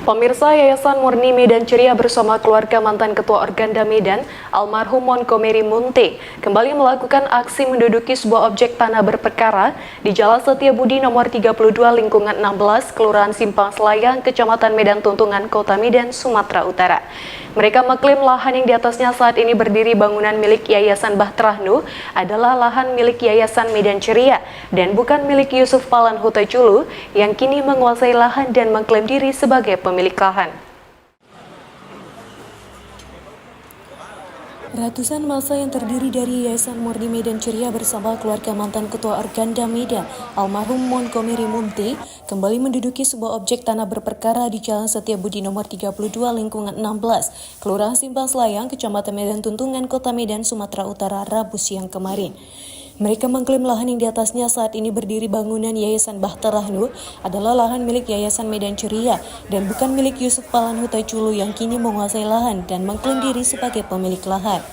Pemirsa Yayasan Murni Medan Ceria bersama keluarga mantan Ketua Organda Medan, almarhum Montgomery Munte, kembali melakukan aksi menduduki sebuah objek tanah berperkara di Jalan Setiabudi nomor 32 lingkungan 16, Kelurahan Simpang Selayang, Kecamatan Medan Tuntungan, Kota Medan, Sumatera Utara. Mereka mengklaim lahan yang di atasnya saat ini berdiri bangunan milik Yayasan Bahtera Nuh adalah lahan milik Yayasan Medan Ceria dan bukan milik Yusuf Palan Hutachulu yang kini menguasai lahan dan mengklaim diri sebagai pemilik lahan. Ratusan massa yang terdiri dari Yayasan Murni Medan Ceria bersama keluarga mantan Ketua Organda Medan, almarhum Montgomery Munte, kembali menduduki sebuah objek tanah berperkara di Jalan Setiabudi nomor 32 lingkungan 16, Kelurahan Simpang Selayang, Kecamatan Medan Tuntungan, Kota Medan, Sumatera Utara, Rabu siang kemarin. Mereka mengklaim lahan yang di atasnya saat ini berdiri bangunan Yayasan Bahtera Nuh adalah lahan milik Yayasan Medan Ceria dan bukan milik Yusuf Palan Hutachulu yang kini menguasai lahan dan mengklaim diri sebagai pemilik lahan.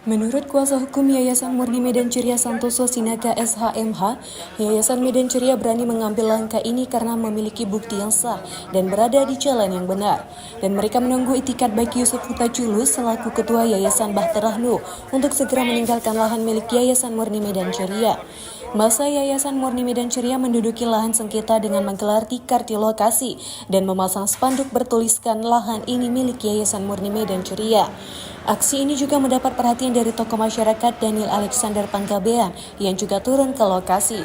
Menurut kuasa hukum Yayasan Murni Medan Ceria Santoso Sinaga SHMH, Yayasan Medan Ceria berani mengambil langkah ini karena memiliki bukti yang sah dan berada di jalan yang benar. Dan mereka menunggu itikat baik Yusuf Hutachulu selaku Ketua Yayasan Bahtera Nuh untuk segera meninggalkan lahan milik Yayasan Murni Medan Ceria. Massa Yayasan Murni Medan Ceria menduduki lahan sengketa dengan menggelar tikar di lokasi dan memasang spanduk bertuliskan lahan ini milik Yayasan Murni Medan Ceria. Aksi ini juga mendapat perhatian dari tokoh masyarakat Daniel Alexander Panggabean yang juga turun ke lokasi.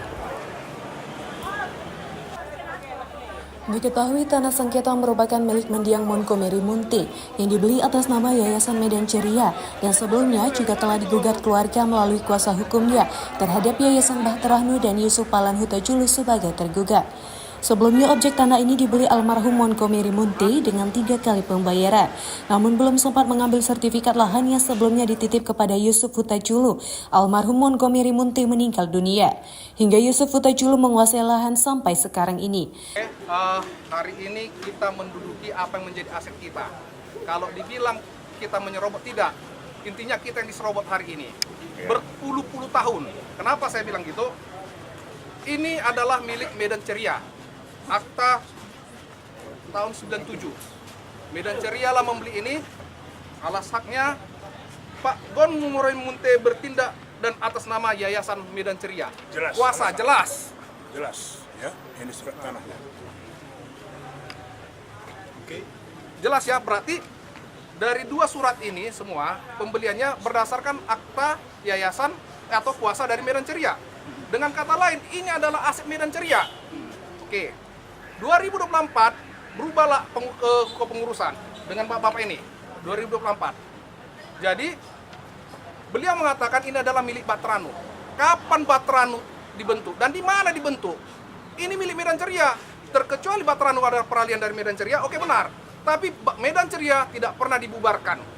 Diketahui tanah sengketa merupakan milik mendiang Montgomery Munte yang dibeli atas nama Yayasan Medan Ceria dan sebelumnya juga telah digugat keluarga melalui kuasa hukumnya terhadap Yayasan Bahtera Nuh dan Yusuf Palan Hutachulu sebagai tergugat. Sebelumnya objek tanah ini dibeli almarhum Montgomery Munte dengan 3 kali pembayaran, namun belum sempat mengambil sertifikat lahan yang sebelumnya dititip kepada Yusuf Hutachulu. Almarhum Montgomery Munte meninggal dunia, hingga Yusuf Hutachulu menguasai lahan sampai sekarang ini. Hari ini kita menduduki apa yang menjadi aset kita. Kalau dibilang kita menyerobot, tidak. Intinya kita yang diserobot hari ini. Berpuluh-puluh tahun. Kenapa saya bilang gitu? Ini adalah milik Medan Ceria. Akta tahun 97. Medan Ceria lah membeli ini. Alasannya Pak Montgomery Munte bertindak dan atas nama Yayasan Medan Ceria. Jelas. Kuasa jelas. Jelas, ya. Ini surat tanahnya. Oke. Jelas ya, berarti dari 2 surat ini semua pembeliannya berdasarkan akta yayasan atau kuasa dari Medan Ceria. Dengan kata lain, ini adalah aset Medan Ceria. Oke. 2024 berubahlah kepengurusan dengan bapak ini. 2024. Jadi beliau mengatakan ini adalah milik Bahtera Nuh. Kapan Bahtera Nuh dibentuk dan di mana dibentuk? Ini milik Medan Ceria. Terkecuali Bahtera Nuh adalah peralihan dari Medan Ceria, oke benar. Tapi Medan Ceria tidak pernah dibubarkan.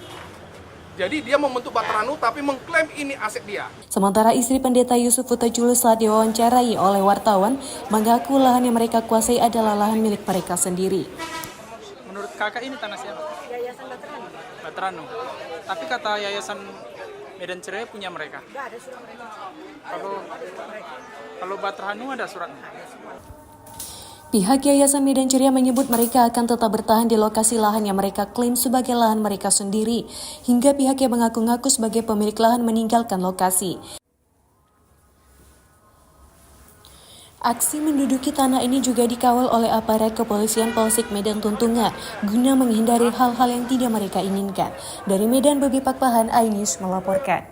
Jadi dia membentuk Bahtera Nuh tapi mengklaim ini aset dia. Sementara istri pendeta Yusuf Hutachulu saat diwawancarai oleh wartawan mengaku lahan yang mereka kuasai adalah lahan milik mereka sendiri. Menurut kakak ini tanah siapa? Yayasan Bahtera Nuh. Bahtera Nuh. Tapi kata Yayasan Medan Ceria punya mereka. Enggak ada surat mereka. Kalau Bahtera Nuh ada suratnya. Pihak Yayasan Medan Ceria menyebut mereka akan tetap bertahan di lokasi lahan yang mereka klaim sebagai lahan mereka sendiri, hingga pihak yang mengaku-ngaku sebagai pemilik lahan meninggalkan lokasi. Aksi menduduki tanah ini juga dikawal oleh aparat kepolisian Polsek Medan Tuntungan guna menghindari hal-hal yang tidak mereka inginkan. Dari Medan, Bebi Pakpahan, iNews melaporkan.